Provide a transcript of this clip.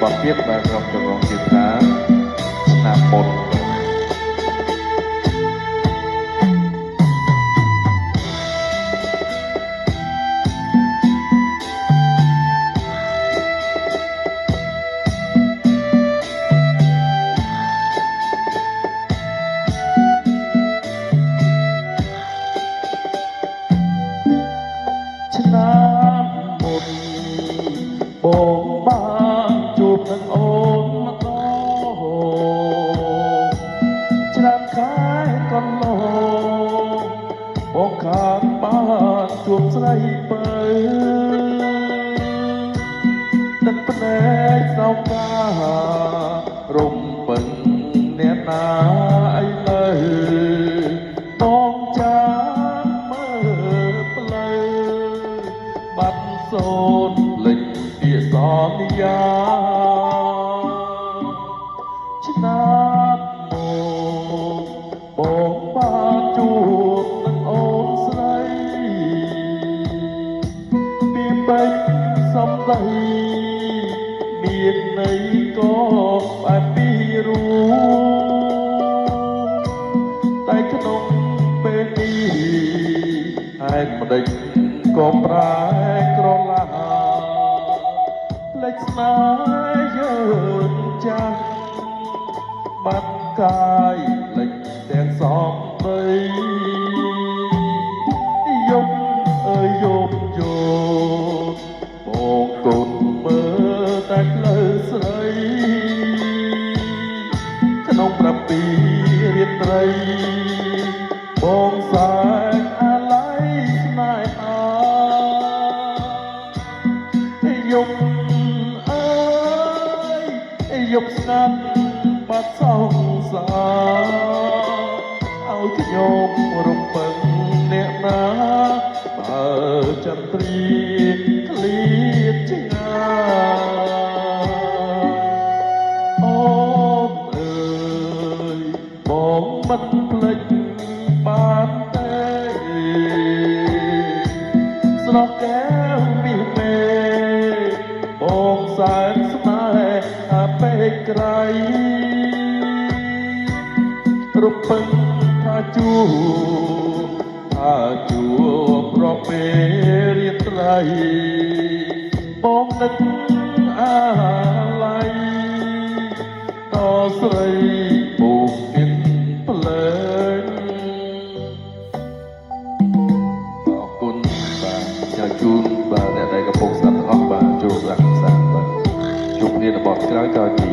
បទទៀតបាទក្រុមចម្រុងទៀតថាឆ្នាំមុនឆ្នាំមុនបងបានជួបនឹងអូនម្ដងច្រើនខែកន្លងបងខានបានជួបស្រីបើទឹកភ្នែកសោការំពឹងអ្នកណាអីលើបងចាំមើលផ្លូវបាត់សូនលេចពាក្យសន្យាឆ្នាំមកបងបានជួបនឹងអូនស្រីពីពេញសំដីមានន័យក៏បែបពីរួមតែក្នុងពេលនេះហេតុម្ដេចក៏ប្រែក្រឡាភ្លេចស្នេហ៍យើងចាស់បាត់កាយលេចទាំងសងដីយប់អើយយប់យោបងកូនមើលតែផ្លូវស្រីក្នុងប្រពីរាត្រីបងសែងអាឡ័យស្នេហាយប់អើយយប់ស្ងាត់បាត់សងសារឲ្យខ្ញុំរំពឹងអ្នកណាបើចន្ទ្រីឃ្លាតឆ្ងាយអូនអើយបងមិនភ្លេចបានទេស្រស់កែវមាសមេបងសែនស្នេហ៍ពេកក្រៃរំពឹងថាជួបប្រពេលរាត្រីបងនឹកអាឡ័យតស្រីពូមានភ្លើងអរគុណបាទចាជូនបាទអ្នកដែលកំពុងស្ដាប់ទាំងអស់បាទជួបរាំងសាបាទជួបគ្នានៅបទក្រោយក៏ជា